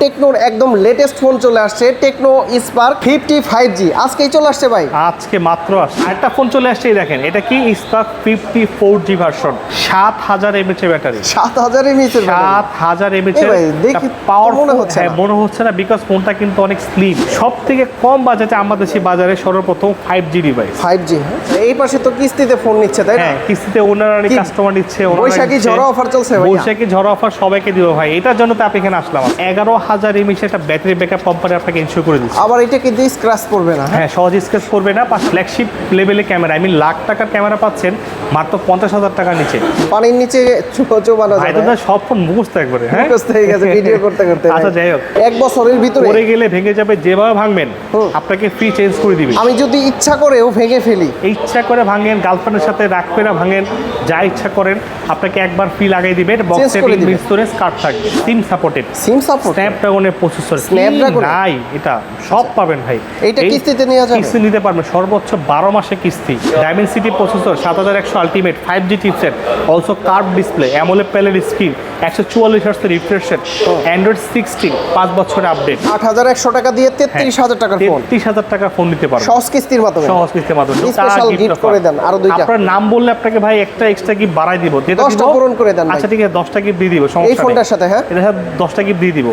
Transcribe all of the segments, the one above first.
টেকনোর একদম latest phone চলে আসছে, টেকনো স্পার্ক 55G। আজকেই চলে আসছে ভাই, আজকে মাত্র আসছে একটা ফোন চলে আসছে। এই দেখেন, এটা কি spark 54G version, 7000 mAh battery. 7000 mAh এর 7000 mAh ভাই দেখি পাওয়ারফুল মনে হচ্ছে না। মনে হচ্ছে না, বিকজ ফোনটা কিন্তু অনেক স্লিম। সবথেকে কম বাজেটে আমাদের দেশি বাজারে সর্বপ্রথম 5G ডিভাইস। 5G এই পাশে তো কিস্তিতে ফোন নিচ্ছে তাই না? হ্যাঁ, কিস্তিতে ওনারা কাস্টমার নিচ্ছে। বৈশাখী ঝড় অফার চলছে ভাই, বৈশাখী ঝড় অফার সবাইকে দিব ভাই। এটার জন্য তো আপনি এখানে আসলাম। 11000 mAh একটা ব্যাটারি ব্যাকআপ কোম্পানি আপনাকে ইনশিওর করে দিচ্ছে। আবার এটা কিন্তু স্ক্র্যাচ পড়বে না? হ্যাঁ, সহজ স্ক্র্যাচ পড়বে না। ফ্ল্যাগশিপ লেভেলে ক্যামেরা, আই মিন লাখ টাকার ক্যামেরা পাচ্ছেন মাত্র 50,000 টাকার নিচে। পানির নিচে চোবানো ভাই যাবে। তো সব ফোন মুখস্থ একবারে। হ্যাঁ, মুখস্থ হয়ে গেছে ভিডিও করতে করতে। আচ্ছা যাই হোক, এক বছরের ভিতরে পড়ে গেলে ভেঙে যাবে, যেভাবে ভাঙবেন আপনাকে ফ্রি চেঞ্জ করে দিবে। আমি যদি ইচ্ছা করেও ভেঙে ফেলি, ইচ্ছা করে ভাঙেন, গার্লফ্রেন্ডের সাথে রাগ করে ভাঙেন, যা ইচ্ছা করেন, আপনাকে একবার ফ্রি লাগাই দিবে। বক্সে স্টোরেজ কার্ড থাকবে, সিম সাপোর্টেড, সিম সাপোর্ট, স্ন্যাপড্রাগনের প্রসেসর, স্ন্যাপড্রাগন নাই এটা সব পাবেন ভাই। এইটা কিস্তিতে নেওয়া যাবে, কিস্তি নিতে পারবেন সর্বোচ্চ 12 মাসে কিস্তি। Dimensity processor, 7100 ultimate, 5G chipset, also curve display, AMOLED panel screen, 144 hertz refresh rate, Android 16 5 বছরের আপডেট। 8100 টাকা দিয়ে 33000 টাকার ফোন, 33000 টাকার ফোন নিতে পারবেন সহজ কিস্তির মাধ্যমে। সহজ কিস্তির মাধ্যমে স্পেশাল গিফট করে দেন আরো দুইটা। আপনার নাম বললে আপনাকে ভাই একটা এক্সট্রা গিফট বাড়াই দিব, যেটা 10টা পূরণ করে দেন। আচ্ছা ঠিক আছে, 10টা গিফট দিয়ে দিব, সমস্যা নেই এই ফোনটার সাথে। হ্যাঁ, এর সাথে 10টা গিফট দিয়ে দিব।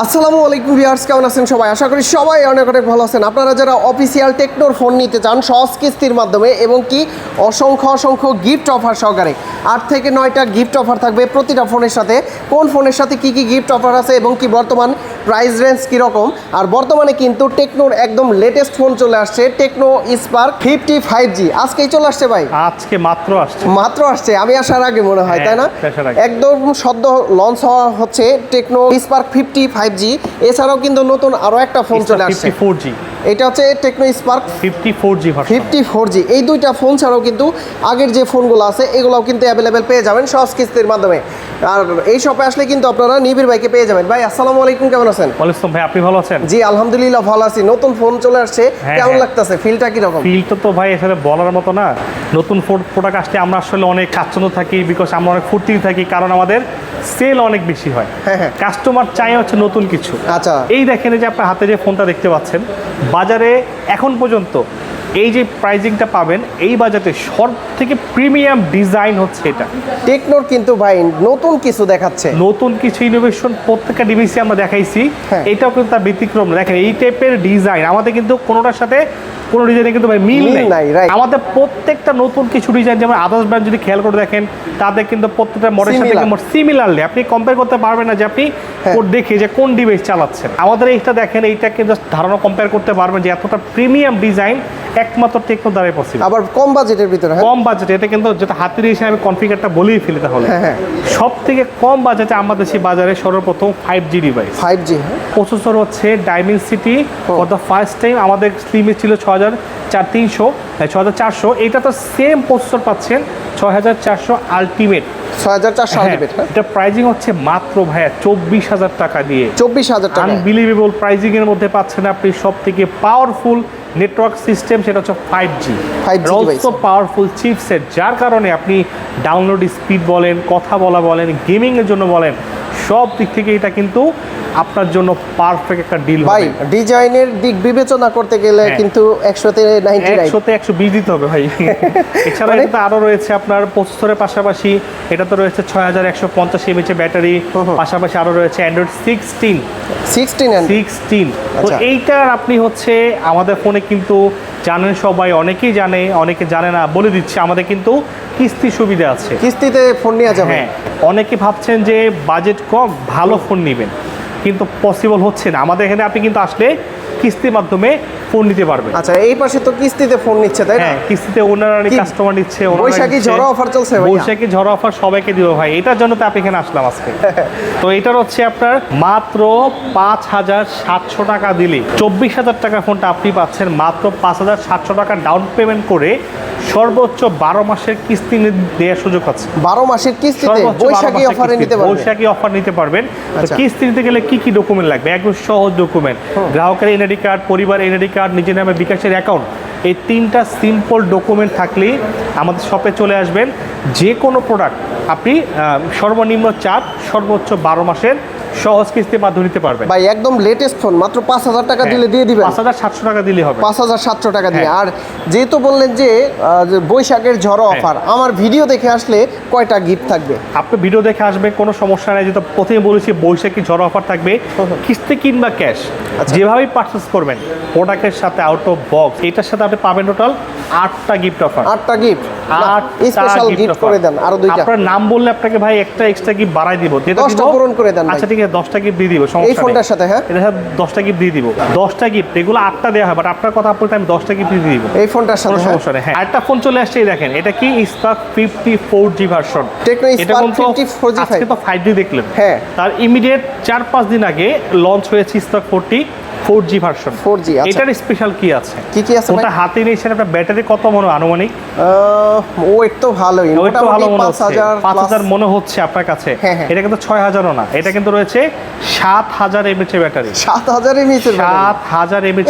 আসসালামু আলাইকুম ভিউয়ার্স, কেমন আছেন সবাই? আশা করি সবাই অনেক অনেক ভালো আছেন। আপনারা যারা অফিসিয়াল টেকনোর ফোন নিতে চান সহজ কিস্তির মাধ্যমে এবং কি অসংখ্য অসংখ্য গিফট অফার সহকারে, 8 থেকে 9টা গিফট অফার থাকবে প্রতিটা ফোনের সাথে। কোন ফোনের সাথে কি কি গিফট অফার আছে এবং কি বর্তমান প্রাইস রেঞ্জ কীরকম। আর বর্তমানে কিন্তু টেকনোর একদম লেটেস্ট ফোন চলে আসছে, টেকনো স্পার্ক 55G। আজকেই চলে আসছে ভাই, আজকে মাত্র আসছে। মাত্র আসছে, আমি আসার আগে মনে হয়, তাই না? হ্যাঁ, একদম সদ্য লঞ্চ হওয়া হচ্ছে টেকনো স্পার্ক 55G। এছাড়াও কিন্তু নতুন আরো একটা ফোন চলে আসছে, 54G। এটা হচ্ছে Tecno Spark 54G version. 54G। এই দুইটা ফোন ছাড়াও কিন্তু আগের যে ফোনগুলো আছে এগুলোও কিন্তু অ্যাভেলেবেল পেয়ে যাবেন সহজ কিস্তির মাধ্যমে। আর এই শপে আসলে কিন্তু আপনারা নিবিড় ভাইকে পেয়ে যাবেন। ভাই আসসালামু আলাইকুম, কেমন আছেন? ওয়ালাইকুম ভাই, আপনি ভালো আছেন? জি আলহামদুলিল্লাহ ভালো আছি। নতুন ফোন চলে আসছে, কেমন লাগতেছে? ফিলটা কি রকম? ফিলটা তো ভাই আসলে বলার মতো না। নতুন প্রোডাক্ট আসলে আমরা আসলে অনেক স্বাচ্ছন্দ্য থাকি, বিকজ আমরা অনেক ফুর্তি থাকি, কারণ আমাদের সেল অনেক বেশি হয়। হ্যাঁ, কাস্টমার চাই হচ্ছে নতুন কিছু। আচ্ছা, এই দেখেন যে আপনার হাতে যে ফোনটা দেখতে পাচ্ছেন, বাজারে এখন পর্যন্ত এই যে প্রাইজিংটা পাবেন এই বাজেটে সব থেকে প্রিমিয়াম ডিজাইন হচ্ছে এটা। টেকনোর কিন্তু ভাই নতুন কিছু দেখাচ্ছে, নতুন কিছু ইনোভেশন প্রত্যেকটা ডিভাইসে আমরা দেখাইছি। এটাও কিন্তু তার ব্যতিক্রম না। দেখেন এই টাইপের ডিজাইন আমাদের কিন্তু কোনোটার সাথে কোনো ডিজাইনে কিন্তু ভাই মিল নাই। আমাদের প্রত্যেকটা নতুন কিছু ডিজাইন, যেমন আদার্স ব্র্যান্ড যদি খেয়াল করে দেখেন, তাদের কিন্তু প্রত্যেকটা মডেলের সাথে সিমিলারলি আপনি কম্পেয়ার করতে পারবেন না যে আপনি দেখে যে কোন ডিভাইস চালাচ্ছেন। আমাদের এইটা দেখেন, এইটাকে জাস্ট ধারণা কম্পেয়ার করতে পারবেন যে এতটা প্রিমিয়াম ডিজাইন একমাত্র টেকনো দ্বারাই পসিবল। আবার কম বাজেটের ভিতরে, কম বাজেটে এটা কিন্তু যেটা হাতের হিসেবে আমি কনফিগারটা বলেই ফেলি। তাহলে সব থেকে কম বাজেটে আমাদের দেশি বাজারে সর্বপ্রথম 5G ডিভাইস। 5G প্রসেসর হচ্ছে Dimensity, for the first time আমাদের স্লিমে ছিল 6400, এটা তো সেম প্রসেসর পাচ্ছেন 6400 আলটিমেট। 6400 আলটিমেট। এটা প্রাইজিং হচ্ছে মাত্র ভাইয়া 24,000 টাকা দিয়ে। 24,000 টাকা আনবিলিভেবল প্রাইজিং এর মধ্যে পাচ্ছেন আপনি সব থেকে পাওয়ারফুল নেটওয়ার্ক সিস্টেম, সেটা হচ্ছে 5G। অলসো পাওয়ারফুল চিপসেট, যার কারণে আপনি ডাউনলোড স্পিড বলেন, কথা বলা বলেন, গেমিংয়ের জন্য বলেন, সব দিক থেকে এটা কিন্তু আপনার জন্য পারফেক্ট একটা ডিল। ভাই ডিজাইনের দিক বিবেচনা করতে গেলে কিন্তু 100তে 120 দিতে হবে ভাই। এছাড়া এটা আরো রয়েছে আপনার প্রসেসরের পাশাপাশি এটা তো রয়েছে 6150 mAh ব্যাটারি, পাশাপাশি আরো রয়েছে অ্যান্ড্রয়েড 16। তো এইটার আপনি হচ্ছে আমাদের ফোনে কিন্তু জানেন সবাই, অনেকেই জানে, অনেকে জানে না, বলে দিচ্ছে আমাদের কিন্তু কিস্তি সুবিধা আছে। কিস্তিতে ফোন নেওয়া যাবে। হ্যাঁ, অনেকে ভাবছেন যে বাজেট কম ভালো ফোন নেবেন, কিন্তু পসিবল হচ্ছে না। আমাদের এখানে আপনি কিন্তু আসলে কিস্তির মাধ্যমে ফোন নিতে পারবেন। আচ্ছা, এই পাশে তো কিস্তিতে ফোন নিচ্ছে তাই না? হ্যাঁ, কিস্তিতে ওনারা কাস্টমার নিচ্ছে। বৈশাখী ঝড় অফার চলছে ভাই, বৈশাখী ঝড় অফার সবাইকে দিব ভাই। এটার জন্য তো আপনি এখানে আসলাম আজকে। তো এটার হচ্ছে আপনার মাত্র 5700 টাকা দিলে 24,000 টাকা ফোনটা আপনি পাচ্ছেন মাত্র 5700 টাকা ডাউন পেমেন্ট করে সর্বোচ্চ 12 মাসের কিস্তি দেওয়ার সুযোগ আছে। 12 মাসের কিস্তিতে বৈশাখী অফারে নিতে পারবেন। বৈশাখী অফার নিতে পারবেন। কিস্তি নিতে গেলে কি কি ডকুমেন্ট লাগবে? একদম সহজ ডকুমেন্ট, গ্রাহকের এনআইডি কার্ড, পরিবার এনআইডি কার্ড, নিজের নামে বিকাশের অ্যাকাউন্ট, এই 3টা সিম্পল ডকুমেন্ট থাকলেই আমাদের শপে চলে আসবেন। যে কোনো প্রোডাক্ট আপনি সর্বনিম্ন 4 সর্বোচ্চ 12 মাসের সহজ কিস্তির মাধ্যমে নিতে পারবেন। ভাই একদম লেটেস্ট ফোন, মাত্র 5,000 টাকা দিলে দিয়ে দিবেন। 5,700 টাকা দিলে হবে। 5,700 টাকা দিয়ে। আর যেহেতু বললেন যে বৈশাখের ঝড় অফার, আমার ভিডিও দেখে আসলে কয়টা গিফট থাকবে? আপনি ভিডিও দেখে আসবে, কোনো সমস্যা নাই। যেটা প্রথমে বলেছি বৈশাখী ঝড় অফার থাকবে, কিস্তি কিংবা ক্যাশ যেভাবেই পারচেস করবেন প্রোডাক্টের সাথে আউট অফ বক্স এটার সাথে আপনি পাবেন টোটাল 8টা গিফট অফার। 8টা গিফট, স্পেশাল গিফট করে দেন আরো 2টা। আপনার নাম বললে আপনাকে ভাই একটা এক্সট্রা গিফট বাড়াই দিব, যেটা 10টা পূরণ করে দেন। আচ্ছা ঠিক আছে, 10টা গিফট দিয়ে দিব, এই ফোনটার সাথে। হ্যাঁ, এটার সাথে 10টা গিফট দিয়ে দিব। 10টা গিফট, এগুলো 8টা দেওয়া হয়, বাট আপনার কথা বলতে আমি 10টা গিফট দিয়ে দিব এই ফোনটার সাথে। কোনো সমস্যা নেই। হ্যাঁ, আরেকটা ফোন চলে আসছে, এই দেখেন, এটা কি spark 50 4G version. Tecno Spark 50 4G। আজকে তো 5G দেখলেন, হ্যাঁ, তার ইমিডিয়েট 4-5 দিন আগে লঞ্চ হয়েছে স্পার্ক 40 4G ভার্সন। 4G, আচ্ছা। এটার স্পেশাল কি আছে? কি আছে ওটা হাতে নিয়েছেন, আপনার ব্যাটারি কত মনে আনুমানিক? ওয়েট তো ভালোই, মোটামুটি 5000 মনে হচ্ছে আপনার কাছে। হ্যাঁ, হ্যাঁ। এটা কিন্তু 6000ও না, এটা কিন্তু রয়েছে 7000 mAh ব্যাটারি। 7000 mAh এর 7000 mAh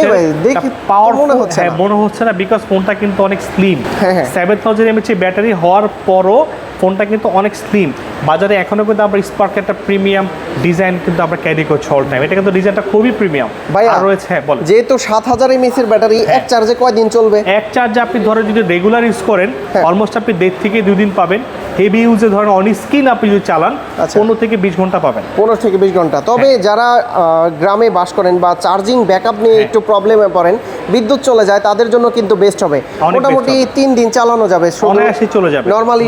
দেখি পাওয়ার মনে হচ্ছে না। মনে হচ্ছে না, বিকজ ফোনটা কিন্তু অনেক স্লিম। হ্যাঁ, হ্যাঁ। 7000 mAh ব্যাটারি হওয়ার পরও ফোনটা কিন্তু অনেক স্লিম। বাজারে এখনো কিন্তু আমরা স্পার্কের একটা প্রিমিয়াম ডিজাইন কিন্তু আমরা ক্যারি করছি অল টাইম। এটা কিন্তু ডিজাইনটা খুবই প্রিমিয়াম। আর রয়েছে, হ্যাঁ বলেন, যেহেতু 7000 mAh এর ব্যাটারি, এক চার্জে কয়দিন চলবে? এক চার্জে আপনি ধরেন যদি রেগুলার ইউজ করেন অলমোস্ট আপনি 1.5 থেকে 2 দিন পাবেন। হেভি ইউজে ধরেন অন স্ক্রিন আপনি যদি চালান 15 থেকে 20 ঘন্টা পাবেন। 15 থেকে 20 ঘন্টা। তবে যারা গ্রামে বাস করেন বা চার্জিং ব্যাকআপ নিয়ে একটু প্রবলেমে পড়েন, বিদ্যুৎ চলে যায়, তাদের জন্য কিন্তু বেস্ট হবে। মোটামুটি 3 দিন চালানো যাবে, অনায়াসে চলে যাবে। নরমালি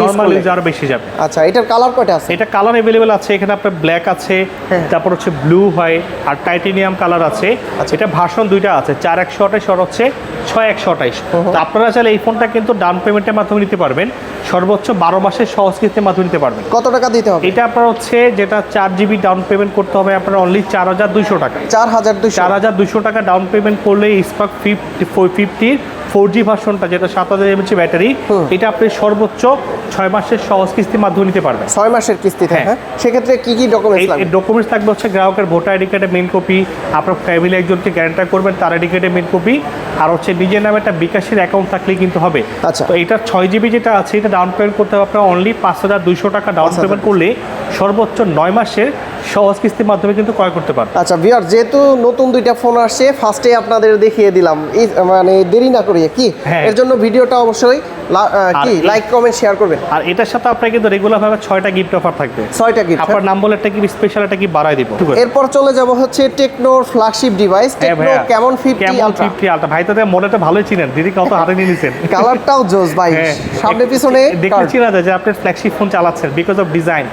আরো বেশি যাবে। আচ্ছা, এটার কালার কয়টা আছে? এটা কালার अवेलेबल আছে, এখানে আপনার ব্ল্যাক আছে, তারপর হচ্ছে ব্লু হয়, আর টাইটেনিয়াম কালার আছে। এটা ভার্সন 2টা আছে, 4128 আর হচ্ছে 6128। তো আপনারা চাইলে এই ফোনটা কিন্তু ডাউন পেমেন্টের মাধ্যমে নিতে পারবেন, সর্বোচ্চ 12 মাসের সহজ কিস্তির মাধ্যমে নিতে পারবেন। কত টাকা দিতে হবে? এটা আপনার হচ্ছে যেটা 4GB ডাউন পেমেন্ট করতে হবে আপনার অনলি 4200 টাকা। 4200 টাকা ডাউন পেমেন্ট করলে স্পার্ক 50 4G ভার্সনটা, যেটা 7000 mAh ব্যাটারি, এটা আপনি সর্বোচ্চ 6 মাসের সহজ কিস্তির মাধ্যমে নিতে পারবেন। 6 মাসের কিস্তিতে। হ্যাঁ, সেক্ষেত্রে কি কি ডকুমেন্টস লাগবে? ডকুমেন্টস থাকবে হচ্ছে গ্রাহকের ভোটার আইডি কার্ডের মেইন কপি, আপনার ফ্যামিলি একজনকে গ্যারান্টার করবেন তার আইডি কার্ডের মেইন কপি, আর হচ্ছে নিজের নামে একটা বিকাশের অ্যাকাউন্ট থাকলেই কিন্তু হবে। আচ্ছা, তো এটা 6GB যেটা আছে, এটা ডাউন পেমেন্ট করতে হবে আপনার অনলি 5200 টাকা ডাউন পেমেন্ট করলে সর্বোচ্চ 9 মাসের সহজ কিস্তির মাধ্যমে কিন্তু ক্রয় করতে পারবেন। আচ্ছা ভিউয়ার, যেহেতু নতুন 2টা ফোন আসছে, ফার্স্টে আপনাদের দেখিয়ে দিলাম, মানে দেরি না করিয়ে কি, এর জন্য ভিডিওটা অবশ্যই লাইক কমেন্ট শেয়ার করবেন। আর এটার সাথে আপনার কিন্তু রেগুলার ভাবে 6টা গিফট অফার থাকবে। 6টা গিফট, আপনার নাম বলে একটা গিফট স্পেশাল একটা গিফট বাড়াই দিব। এরপর চলে যাব হচ্ছে টেকনোর flagship device, Tecno Camon 50 Ultra. ভাই তো মডেলটা ভালোই চিনেন, দিদি কত হাতে নিয়ে নিছেন। কালারটাও জোস ভাই, সামনে পিছনে দেখেছি না যে আপনি ফ্ল্যাগশিপ ফোন চালাচ্ছেন বিকজ অফ ডিজাইন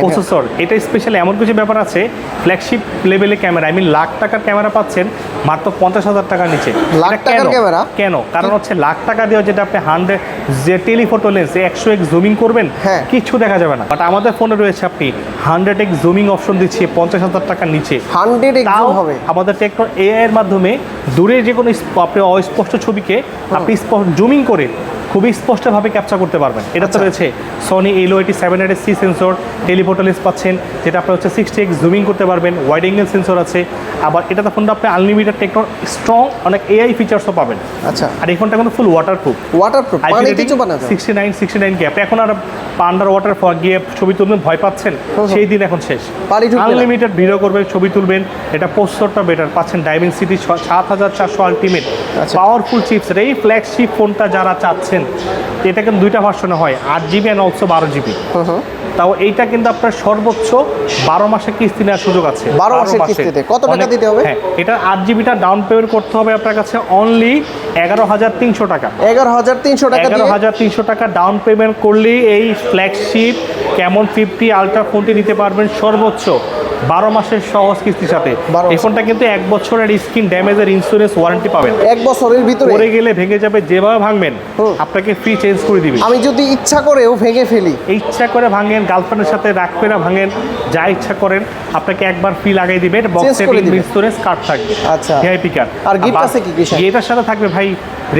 প্রসেসর। এটা স্পেশালি এমন কিছু ব্যাপার আছে, ফ্ল্যাগশিপ লেভেলে ক্যামেরা, আই মিন লাখ টাকার ক্যামেরা পাচ্ছেন মাত্র 50,000 টাকার নিচে। লাখ টাকার ক্যামেরা কেন? কারণ হচ্ছে লাখ টাকা দিয়ে যেটা আপনি 100 যে টেলিফটো লেন্স 100x জুমিং করবেন, কিছু দেখা যাবে না। বাট আমাদের ফোনে রয়েছে আপনি 100x জুমিং অপশন দিচ্ছি 50,000 টাকার নিচে। 100x জুম হবে। আমাদের টেকনো এআই এর মাধ্যমে দূরে যে কোনো আপনি অস্পষ্ট ছবিকে আপনি জুমিং করে খুবই স্পষ্টভাবে ক্যাপচার করতে পারবেন। এটা তো রয়েছে Sony ALO8700C sensor, telephoto lens পাচ্ছেন যেটা আপনি হচ্ছে 60x জুমিং করতে পারবেন, ওয়াইড অ্যাঙ্গেল সেন্সর আছে। আবার এটাতে ফোনটা আপনি আনলিমিটেড টেকনো স্ট্রং অনেক এআই ফিচার্সও পাবেন। আচ্ছা, আর এই ফোনটা কিন্তু ফুল ওয়াটারপ্রুফ। মানে কিছু বানা যায় 69 কে আপনি এখন আর আন্ডার ওয়াটার গিয়ে ছবি তুলবেন ভয় পাচ্ছেন, সেই দিন এখন শেষ। আনলিমিটেড ভিডিও করবেন, ছবি তুলবেন। এটা প্রসেসরটা বেটার পাচ্ছেন, ডাইমেনসিটি 7400 আলটিমেট পাওয়ারফুল চিপসেট। এই ফ্ল্যাগশিপ ফোনটা যারা চাচ্ছেন, এটা কিন্তু 2টা ভার্সনে হয়, 8GB অ্যান্ড অলসো 12GB। তাও এইটা কিন্তু আপনার সর্বোচ্চ 12 মাসের কিস্তি নেওয়ার সুযোগ আছে। 12 মাসের কিস্তিতে কত টাকা দিতে হবে? হ্যাঁ, এটা 8GBটা ডাউন পেমেন্ট করতে হবে আপনার কাছে অনলি 11,300 টাকা। 11,300 টাকা, 11,300 টাকা ডাউন পেমেন্ট করলেই এই ফ্ল্যাগশিপ ক্যামন 50 আলট্রা ফোনটি নিতে পারবেন সর্বোচ্চ 12 মাসের সহজ কিস্তির সাথে। এই ফোনটা কিন্তু 1 বছরের স্ক্রিন ড্যামেজের ইন্স্যুরেন্স ওয়ারেন্টি পাবেন। 1 বছরের ভিতরে পড়ে গেলে ভেঙে যাবে, যেভাবে ভাঙবেন আপনাকে ফ্রি চেঞ্জ করে দিবে। আমি যদি ইচ্ছা করেও ভেঙে ফেলি, ইচ্ছা করে ভাঙেন, গার্লফ্রেন্ডের সাথে রাগ করে ভাঙেন, যা ইচ্ছা করেন, আপনাকে একবার ফ্রি লাগাই দিবে। বক্সে ইন্স্যুরেন্স কার্ড থাকবে। আচ্ছা, ভিআইপি কার্ড। আর গিফট আছে কি কি? এটার সাথে থাকবে ভাই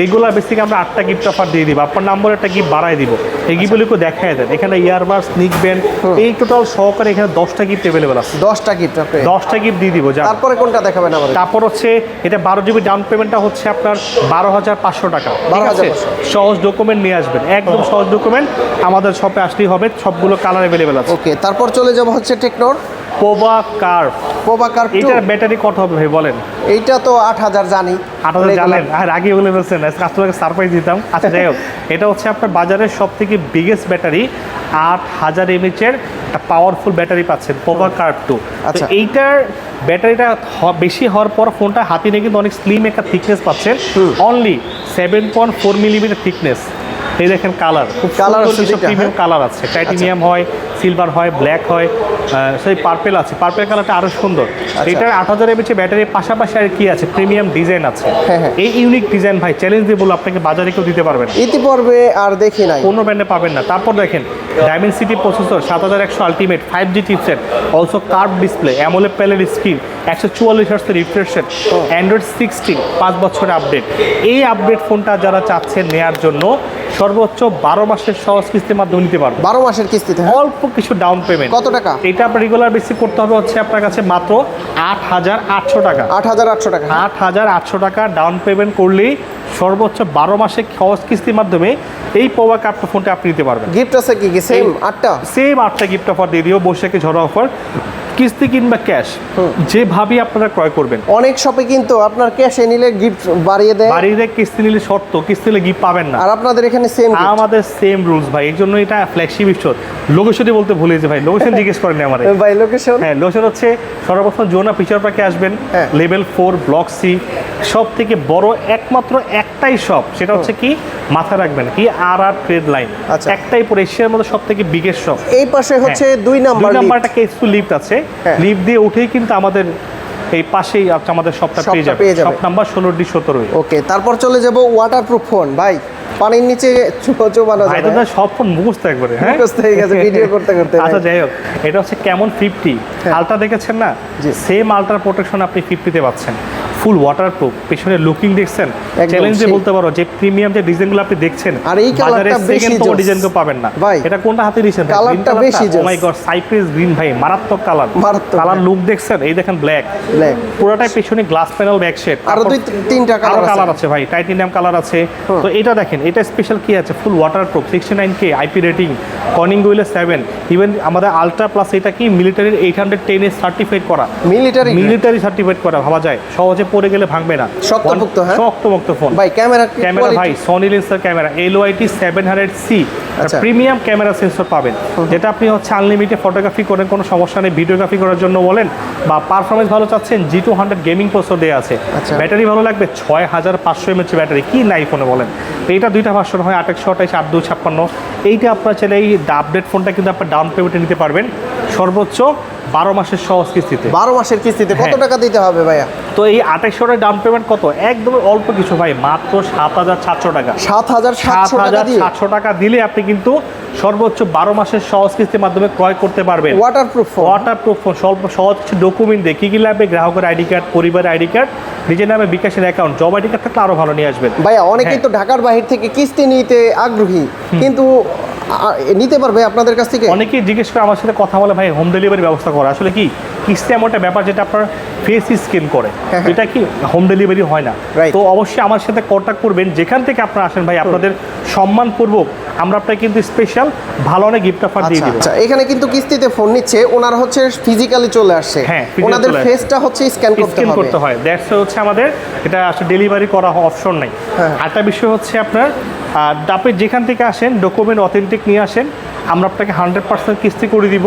রেগুলার বেসিক আমরা 8টা গিফট অফার দিয়ে দিব। আপনার নাম্বার একটা গিফট বাড়াই দিব। এই গিফটগুলিকে দেখায় দেন। এখানে ইয়ারবাডস, নিকবেন্ড, এই টোটাল সহকারে এখানে 10টা গিফট অ্যাভেলেবল আছে। 10টা গিফট আপনি 10টা গিফট দিয়ে দিব। তারপরে কোনটা দেখাবেন আমাদের? তারপর হচ্ছে এটা 12 জিবি ডাউন পেমেন্টটা হচ্ছে আপনার 12,500 টাকা। 12,500 সহজ ডকুমেন্ট নিয়ে আসবেন, একদম সহজ ডকুমেন্ট, আমাদের শপে আসলেই হবে, সবগুলো কালার অ্যাভেলেবেল আছে। ওকে, তারপর চলে যাব হচ্ছে টেকনোর পোভা কার্ভ। পোভা কার্ভ, এটার ব্যাটারি কত হবে ভাই বলেন? এইটা তো 8000 জানি। 8000 জানেন? আর আগে বলে বলছেন, কাস্টমারকে সারপ্রাইজ দিতাম। আচ্ছা যাই হোক, এটা হচ্ছে আপনার বাজারের সবথেকে বিগেস্ট ব্যাটারি, 8000 mAh এর একটা পাওয়ারফুল ব্যাটারি পাচ্ছেন পোভা কার্ভ 2। আচ্ছা। এইটার ব্যাটারিটা বেশি হওয়ার পর ফোনটা হাতে নিয়ে কিন্তু অনেক স্লিম একটা থিকনেস পাচ্ছেন, অনলি 7.4 মিলিমিটার থিকনেস। এই দেখেন কালার, খুব কালার আছে, প্রিমিয়াম কালার আছে, টাইটেনিয়াম হয়, সিলভার হয়, ব্ল্যাক হয়, সেই পার্পেল আছে, পার্পেল কালারটা আরো সুন্দর। এটার 8000 mAh ব্যাটারির পাশাপাশি আর কি আছে, প্রিমিয়াম ডিজাইন আছে। এই ইউনিক ডিজাইন ভাই চ্যালেঞ্জ দিয়ে বলবো, আপনাকে বাজারে কেউ দিতে পারবেন না, ইতিপূর্বে আর দেখি নাই, কোনো ব্র্যান্ডে পাবেন না। তারপর দেখেন Dimensity processor, 7100 ultimate 5G chipset, also curve display, AMOLED panel screen, 144 হার্টজের রিফ্রেশ রেট, অ্যান্ড্রয়েড 16 5 বছরের আপডেট। এই আপডেট ফোনটা যারা চাচ্ছেন নেয়ার জন্য সর্বোচ্চ 12 মাসের সহজ কিস্তির মাধ্যমে নিতে পারবেন। 12 মাসের কিস্তিতে? অল্প কিছু ডাউন পেমেন্ট। কত টাকা? এটা আপনার রেগুলার বেসিক করতে হবে হচ্ছে আপনার কাছে মাত্র 8800 টাকা। 8800 টাকা? 8800 টাকা ডাউন পেমেন্ট করলেই সর্বোচ্চ 12 মাসে সহজ কিস্তির মাধ্যমে এই পোভা কার্ভ ফোনটা আপনি নিতে পারবেন। গিফট আছে কি সেম 8টা? সেম 8টা গিফট অফার দিয়ে দিও, বৈশাখী ঝড় অফার, কিস্তি কিংবা ক্যাশ, যেভাবেই আপনারা ক্রয় করবেন। অনেক শপে কিন্তু আপনার ক্যাশে নিলে গিফট বাড়িয়ে দেয়, কিস্তি নিলে শর্ত, কিস্তি নিলে গিফট পাবেন না। আর আপনাদের এখানে সেম? আমাদের সেম রুলস ভাই, এই জন্য এটা ফ্ল্যাগশিপ স্টোর। লোকেশনই বলতে ভুলে যে ভাই, লোকেশন জিজ্ঞেস করেন আমারে ভাই। লোকেশন? হ্যাঁ, লোকেশন হচ্ছে সর্বপ্রথম জোনা ফিচার পার্কে আসবেন, লেভেল 4 ব্লক সি। সব থেকে বড় একমাত্র একটাই শপ, সেটা হচ্ছে কি মাথা রাখবেন, কি আর ট্রেড লাইন, একটাই পরে এশিয়ার মধ্যে সব থেকে বিগেস্ট শপ। এই পাশে হচ্ছে 2 নাম্বারটা কেসু লিফট আছে, লিফট দিয়ে উঠেই কিন্তু আমাদের এই পাশেই আমাদের শপটা পেয়ে যাবে, শপ নাম্বার 16D17। ওকে, তারপর চলে যাব ওয়াটারপ্রুফ ফোন। ভাই পানির নিচে চোবানো যায় না? সব ফোন মুখস্থ একবারে, হ্যাঁ মুখস্থ হয়ে গেছে ভিডিও করতে করতে। আচ্ছা যাই হোক, এটা হচ্ছে কেমন 50 আলট্রা দেখেছেন না, সেম আলট্রা প্রোটেকশন আপনি 50-তে পাচ্ছেন, ফুল ওয়াটারপ্রুফ। পেছনে লুকিং দেখছেন, চ্যালেঞ্জে বলতে পারো যে প্রিমিয়াম যে ডিজাইনগুলো আপনি দেখছেন, আর এই কালারটা বেশি জোস, ডিজাইন তো পাবেন না ভাই। এটা কোনটা হাতে দিয়েছেন? কালারটা বেশি জোস। ও মাই গড, সাইপ্রেস গ্রিন ভাই, মারাত্মক কালার, কালার লুক দেখছেন। এই দেখেন ব্ল্যাক, পুরোটাই পেছনে গ্লাস প্যানেল ব্যাক শেড, আর 2-3টা কালার আছে ভাই, টাইটেনিয়াম কালার আছে। তো এটা দেখেন, এটা স্পেশাল কি আছে, ফুল waterproof, 69K IP rating, Corning হুইলের 7, ইভেন আমাদের আলট্রা প্লাস এটা কি মিলিটারির 810 এর সার্টিফাইড করা, মিলিটারি সার্টিফাইড করা, ভাবা যায়, সহজে পড়ে গেলে ভাঙবে না, শক্তপোক্ত। হ্যাঁ, শক্তপোক্ত ফোন ভাই। ক্যামেরা ভাই সনি লেন্সের camera, LYT 700C premium camera sensor পাবেন, যেটা আপনি হচ্ছে আনলিমিটেড ফটোগ্রাফি করেন, কোনো সমস্যা নেই, ভিডিওগ্রাফি করার জন্য বলেন, বা পারফরমেন্স ভালো চাচ্ছেন, G200 গেমিং প্রসেসর দেওয়া আছে, ব্যাটারি ভালো লাগবে, 6500 mAh ব্যাটারি, কি নাই ফোনে বলেন। তো এটা 2টা ভার্সন হয়, 2828, 8256। এইটা আপনার চাইলে এই আপডেট ফোনটা কিন্তু আপনার ডাউন পেমেন্টে নিতে পারবেন সর্বোচ্চ 12 মাসের সহজ কিস্তিতে। 12 মাসের কিস্তিতে কত টাকা দিতে হবে ভাইয়া? তো এই 2800 ডাউন পেমেন্ট কত, একদম অল্প কিছু ভাই, মাত্র 7700 টাকা। 7700 টাকা দিলে আপনি কিন্তু সর্বোচ্চ 12 মাসের সহজ কিস্তির মাধ্যমে ক্রয় করতে পারবেন ওয়াটারপ্রুফ ফোন। সহজ কিছু ডকুমেন্ট দিয়ে কি লাগবে, গ্রাহকের আইডি কার্ড, পরিবারের আইডি কার্ড, নিজের নামে বিকাশের অ্যাকাউন্ট, জব আইডি কার্ড থাকলে আরো ভালো নিয়ে আসবেন ভাইয়া। অনেকেই তো ঢাকার বাইরে থেকে কিস্তি নিতে আগ্রহী, কিন্তু নিতে পারবে আপনাদের কাছ থেকে? অনেকেই জিজ্ঞেস করে আমার সাথে কথা বলে, ভাই হোম ডেলিভারি ব্যবস্থা করা, আসলে কি কিস্তি এমন একটা ব্যাপার যেটা আপনার ফেস স্ক্যান করে, এটা কি হোম ডেলিভারি হয় না। তো অবশ্যই আমার সাথে কন্ট্যাক্ট করবেন, যেখান থেকে আপনারা আসেন ভাই, আপনাদের সম্মানপূর্বক আমরা আপনাকে কিন্তু স্পেশাল ভালো অনেক গিফট অফার দিয়ে দিব। আচ্ছা, এখানে কিন্তু কিস্তিতে ফোন নিচ্ছে, ওনারা হচ্ছে ফিজিক্যালি চলে আসছে, ওনাদের ফেসটা হচ্ছে স্ক্যান করতে হয়। দ্যাটস হচ্ছে আমাদের এটা আসলে ডেলিভারি করা অপশন নাই। আরেকটা বিষয় হচ্ছে আপনার আপনি যেখান থেকে আসেন ডকুমেন্ট অথেন্টিক নিয়ে আসেন, আমরা আপনাকে 100% কিস্তি করে দিব।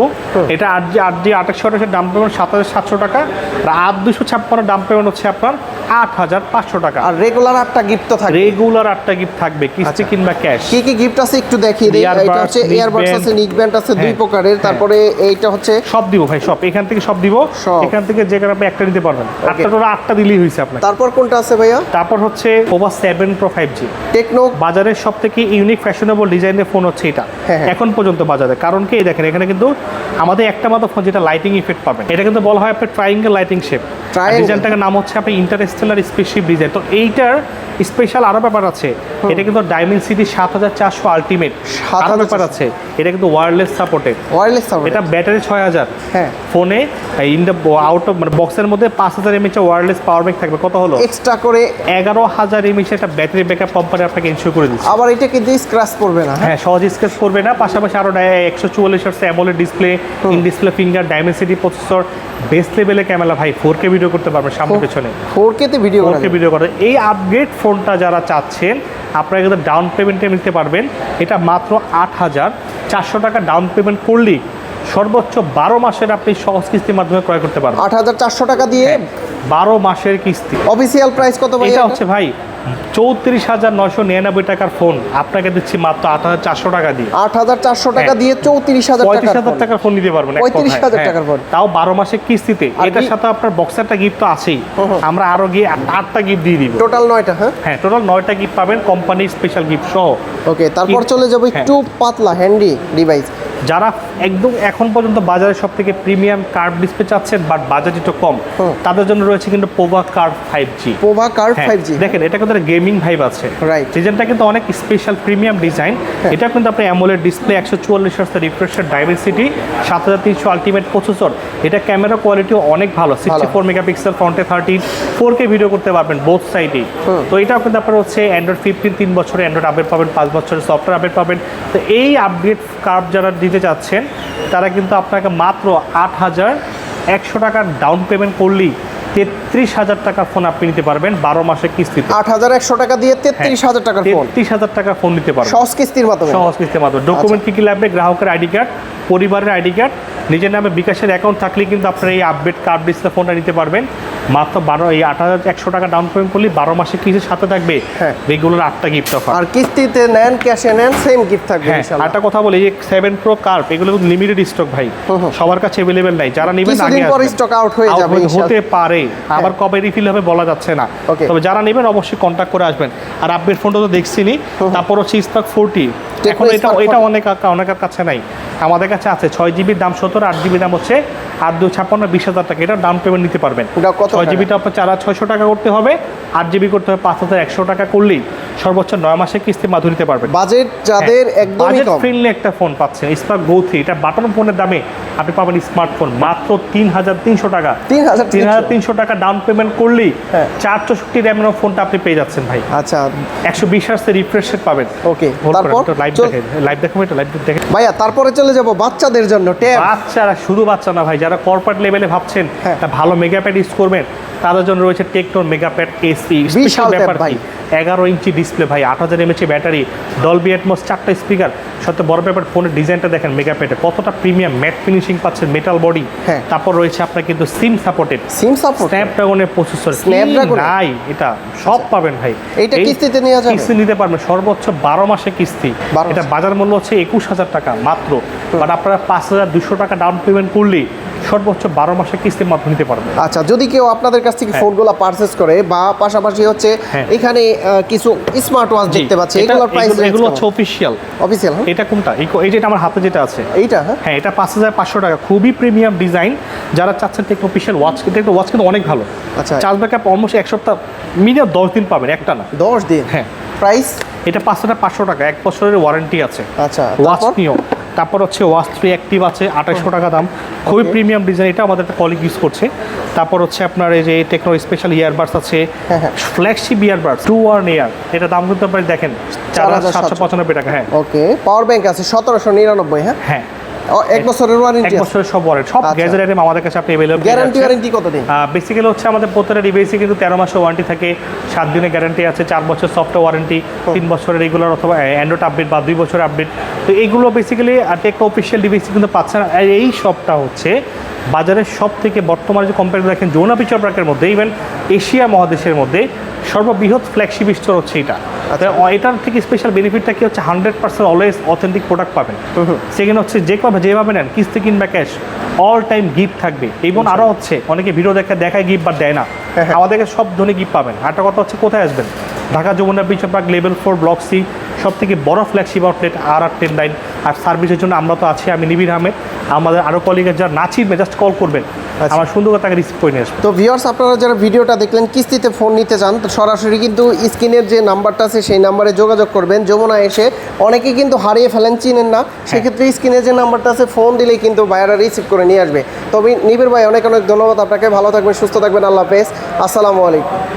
এটা 8G 2800 ডাউন পেমেন্ট 7700 টাকা, আর 8256 ডাউন পেমেন্ট হচ্ছে আপনার 8500 টাকা। আর রেগুলার 8টা গিফট তো থাকবে, রেগুলার 8টা গিফট থাকবে, কিস্তি কিংবা ক্যাশ। কি কি গিফট আছে একটু দেখিয়ে দিই। এটা হচ্ছে ইয়ারবাডস আছে, নিক ব্যান্ড আছে 2 প্রকারের, তারপরে এইটা হচ্ছে সব দিব ভাই, সব এখান থেকে সব দিব, এখান থেকে যে কারণে আপনি একটা নিতে পারবেন, 8টা দিলেই হইছে আপনার। তারপর কোনটা আছে ভাইয়া? তারপর হচ্ছে পোভা 7 Pro 5G, টেকনো বাজারের বাজারের সব থেকে ইউনিক ফ্যাশনেবল ডিজাইনের ফোন হচ্ছে এটা এখন পর্যন্ত বাজারে। কারণ কি দেখেন এখানে কিন্তু আমাদের একটা মাত্র ফোন যেটা লাইটিং ইফেক্ট পাবেন, এটা কিন্তু বলা হয় আপনার ট্রায়াঙ্গেল লাইটিং শেপ। ডিজাইনটার নাম হচ্ছে আপনি ইন্টারস্টেলার স্পেসশিপ ডিজাইন। তো এইটার স্পেশাল আরো ব্যাপার আছে, এটা কিন্তু ডায়মেনসিটি 7400 আলটিমেট আরো ব্যাপার আছে, এটা কিন্তু ওয়্যারলেস সাপোর্টেড। এটা ব্যাটারি 6000, ফোনে ইন দ্য আউট অফ মানে বক্সের মধ্যে 5000 এমএএইচ ওয়্যারলেস পাওয়ার ব্যাংক থাকবে। কত হলো এক্সট্রা করে 11000 এমএএইচ একটা ব্যাটারি ব্যাকআপ কোম্পানি আপনাকে ইনশিওর করে দিচ্ছে। আবার এটা কিন্তু স্ক্র্যাচ পড়বে না, হ্যাঁ সহজে স্ক্র্যাচ পড়বে না। পাশাপাশি আরো 144 hertz AMOLED display, in display finger, Dimensity processor, best লেভেলের ক্যামেরা ভাই, 4K ভিডিও করতে পারবেন সামনে পেছনে, 4K তে ভিডিও করে। এই আপগ্রেড ফোনটা যারা চাচ্ছেন আপনারা কিন্তু ডাউন পেমেন্টে নিতে পারবেন। এটা মাত্র 8400 টাকা ডাউন পেমেন্ট করলেই সর্বোচ্চ 12 মাসের আপনি সহজ কিস্তির মাধ্যমে ক্রয় করতে পারবেন। 8400 টাকা দিয়ে 12 মাসের কিস্তি। অফিসিয়াল প্রাইস কত ভাই? এটা হচ্ছে ভাই 34,999 টাকার ফোন আপনাকে দিচ্ছি মাত্র 8400 টাকা দিয়ে। 8400 টাকা দিয়ে 34000 টাকার ফোন নিতে পারবেন, 35000 টাকার ফোন, তাও 12 মাসের কিস্তিতে। এটার সাথে আপনার বক্সারটা গিফট তো আছেই, আমরা আরো গিয়ে 8টা গিফট দিয়ে দিব। টোটাল 9টা। হ্যাঁ টোটাল 9টা গিফট পাবেন কোম্পানির স্পেশাল গিফট সহ। ওকে, তারপর চলে যাব একটু পাতলা হ্যান্ডি ডিভাইস। যারা একদম এখন পর্যন্ত বাজারে সব থেকে প্রিমিয়াম কার্ভ ডিসপ্লে চাচ্ছেন বাট বাজেট একটু কম, তাদের জন্য রয়েছে কিন্তু Pova curve 5G। Pova curve 5G দেখেন এটা কিন্তু গেমিং ভাইব আছে, রাইট। ডিজাইনটা কিন্তু অনেক স্পেশাল প্রিমিয়াম ডিজাইন। এটা কিন্তু আপনি AMOLED display, 144 hertz refresh Dimensity, 7300 ultimate processor. এটা ক্যামেরা কোয়ালিটিও অনেক ভালো, 64 মেগাপিক্সেল, ফ্রন্টে 13, 4K ভিডিও করতে পারবেন বোথ সাইডেই। তো এটাও কিন্তু আপনার হচ্ছে অ্যান্ড্রয়েড 15 3 বছরের অ্যান্ড্রয়েড আপডেট পাবেন, 5 বছরের সফটওয়্যার আপডেট পাবেন। তো এই আপডেট কার্ভ যারা দিতে চাচ্ছেন তারা কিন্তু আপনাকে মাত্র 8100 টাকার ডাউন পেমেন্ট করলেই 33000 টাকার ফোন আপনি নিতে পারবেন 12 মাসের কিস্তিতে। 8100 টাকা দিয়ে 33000 টাকার ফোন, 33000 টাকার ফোন নিতে পারবেন সহজ কিস্তির মাধ্যমে। ডকুমেন্ট কি লাগবে? গ্রাহকের আইডি কার্ড, পরিবারের আইডি কার্ড, নিজের নামে বিকাশের অ্যাকাউন্ট থাকলে কিন্তু আপনারা এই আপডেট কার্ড ডিসপ্লে ফোনটা নিতে পারবেন মাত্র 8100 টাকা ডাউন পেমেন্ট করলে 12 মাসের কিস্তির সাথে থাকবে রেগুলার 8টা গিফট অফার। আর কিস্তিতে নেন, ক্যাশে নেন, সেম গিফট থাকবে ইনশাআল্লাহ। একটা কথা বলি, এই 7 প্রো কার্ভ এগুলো লিমিটেড স্টক ভাই, সবার কাছে अवेलेबल নাই। যারা নেবেন আগে কিছুদিন পর স্টক আউট হয়ে যাবে ইনশাআল্লাহ, হতে পারে আবার কবে রিফিল হবে বলা যাচ্ছে না। তবে যারা নেবেন অবশ্যই কন্টাক্ট করে আসবেন। আর আপডেট ফোনটা তো দেখছিনি, তারপর হচ্ছে স্পার্ক 40, এখন এটা অনেকের কাছে নাই, আমাদের কাছে আছে। 6GB দাম 70, 8GB দাম হচ্ছে 8256 20000 টাকা। এটা ডাউন পেমেন্ট নিতে পারবেন। 6GBটা আপনার 4600 টাকা করতে হবে, 8GB করতে হবে 5100 টাকা করলেই সর্বোচ্চ 9 মাসের কিস্তির মাধ্যমে নিতে পারবেন। বাজেট যাদের একদমই কম, ফ্রেন্ডলি একটা ফোন পাচ্ছেন স্পার্ক গো 3। এটা বাটন ফোনের দামে আপনি পাবেন স্মার্টফোন মাত্র 3300 টাকা। 3300 টাকা ডাউন পেমেন্ট করলেই 464 র্যামের ফোনটা আপনি পেয়ে যাচ্ছেন ভাই। আচ্ছা, 120 হার্টজের রিফ্রেশ রেট পাবেন। ওকে, তারপর লাইভ দেখেন ভাইয়া। তারপরে চলে যাব বাচ্চাদের জন্য ট্যাব। বাচ্চারা, শুধু বাচ্চা না ভাই, যারা কর্পোরেট লেভেলে ভাবছেন একটা ভালো মেগাপ্যাড ইউজ করবেন তাদের জন্য রয়েছে টেকনোর মেগাপ্যাড এসি। স্পেশাল ব্যাপার ভাই, 11 ইঞ্চি ডিসপ্লে ভাই, 8000 mAh ব্যাটারি, ডলবি অ্যাটমস, 4টা স্পিকার। সবচেয়ে বড় ব্যাপার ফোনের ডিজাইনটা দেখেন মেগাপ্যাডে কতটা প্রিমিয়াম ম্যাট ফিনিশিং পাচ্ছেন, মেটাল বডি। তারপর রয়েছে আপনার কিন্তু সিম সাপোর্টেড, স্ন্যাপড্রাগনের প্রসেসর, নাই এটা সব পাবেন ভাই। এটা কিস্তিতে নেওয়া যাবে, কিস্তি নিতে পারবেন সর্বোচ্চ 12 মাসে কিস্তি। এটা বাজার মূল্য হচ্ছে 21000 টাকা মাত্র, বাট আপনারা 5200 টাকা ডাউন পেমেন্ট করলে সর্বোচ্চ 12 মাসের কিস্তির মাধ্যমে নিতে পারবেন। আচ্ছা, যদি কেউ আপনাদের কাছ থেকে ফোনগুলো পারচেজ করে বা পাশাপাশি হচ্ছে এখানে কিছু স্মার্ট ওয়াচ দেখতে পাচ্ছি, এগুলোর প্রাইস এগুলো হচ্ছে অফিশিয়াল। এটা কোনটা? এই যেটা আমার হাতে যেটা আছে এইটা, হ্যাঁ এটা 5500 টাকা, খুবই প্রিমিয়াম ডিজাইন। যারা চাচ্ছেন টেকনো অফিশিয়াল ওয়াচ, কিন্তু ওয়াচ কিন্তু অনেক ভালো। আচ্ছা, চার্জ ব্যাকআপ অলমোস্ট 1 সপ্তাহ, মিনিমাম 10 দিন পাবেন, একটা না 10 দিন। হ্যাঁ, প্রাইস এটা 5500 টাকা, 1 বছরের ওয়ারেন্টি আছে। আচ্ছা, ওয়াচ নিও। তারপর হচ্ছে ওয়াচ 3 অ্যাক্টিভ আছে, 2800 টাকা দাম, খুবই প্রিমিয়াম ডিজাইন। এটা আমাদের একটা কলিগ ইউজ করছে। তারপর হচ্ছে আপনার এই যে টেকনো স্পেশাল ইয়ারবাডস আছে, ফ্ল্যাগশিপ ইয়ারবাডস 2-1 ইয়ার, এটা দাম কিন্তু আপনি দেখেন 4795 টাকা। হ্যাঁ, ওকে। পাওয়ার ব্যাংক আছে 1799। হ্যাঁ, 1 বছরের ওয়ারেন্টি, 1 বছরের সব ওয়ারেন্টি, সব গ্যাজেট আইটেম আমাদের কাছে আপনি अवेलेबल। গ্যারান্টি কতদিন? বেসিক্যালি হচ্ছে আমাদের প্রত্যেকটা ডিভাইসে কিন্তু 13 মাসের ওয়ারেন্টি থাকে, 7 দিনের গ্যারান্টি আছে, 4 বছর সফটওয়্যার ওয়ারেন্টি, 3 বছরের রেগুলার অথবা অ্যান্ড্রয়েড আপডেট বা 2 বছরের আপডেট। তো এইগুলো বেসিক্যালি টেকনো অফিশিয়াল ডিভাইসে কিন্তু পাচ্ছেন। আর এই সবটা হচ্ছে বাজারের সব থেকে বর্তমানে যে কোম্পানি দেখেন জোনা পিকচার ব্র্যাকের মধ্যে, ইভেন এশিয়া মহাদেশের মধ্যে সর্ববৃহৎ ফ্ল্যাগশিপ স্টোর হচ্ছে এটা। এটার থেকে স্পেশাল বেনিফিটটা কি হচ্ছে 100% অলওয়েজ অথেন্টিক প্রোডাক্ট পাবেন। সেখানে হচ্ছে যেভাবে নেন, কিস্তি কিংবা ক্যাশ, অল টাইম গিফট থাকবে। এবং আরও হচ্ছে অনেকে ভিডিও দেখায় গিফট বা দেয় না, আমাদেরকে সব ধরনের গিফট পাবেন। আরেকটা কথা হচ্ছে কোথায় আসবেন, Dhaka Jamuna picture park level 4 block C, সব থেকে বড় ফ্ল্যাগশিপ আউটলেট RR109। আর সার্ভিসের জন্য আমরা তো আছি, আমি নিবিড় আহমেদ, আমাদের আরও কলিগের যারা না চিনবে জাস্ট কল করবেন, আমার সুন্দর করে তাকে রিসিভ করে নিয়ে আসবেন। তো ভিউয়ার্স, আপনারা যারা ভিডিওটা দেখলেন কিস্তিতে ফোন নিতে চান, তো সরাসরি কিন্তু স্ক্রিনের যে নাম্বারটা আছে সেই নাম্বারে যোগাযোগ করবেন। যমুনা এসে অনেকেই কিন্তু হারিয়ে ফেলেন, চিনেন না, সেক্ষেত্রে স্ক্রিনের যে নাম্বারটা আছে ফোন দিলেই কিন্তু ভাইয়ারা রিসিভ করে নিয়ে আসবে। তবে নিবিড় ভাই অনেক অনেক ধন্যবাদ আপনাকে, ভালো থাকবেন, সুস্থ থাকবেন, আল্লাহ হাফেজ, আসসালামু আলাইকুম।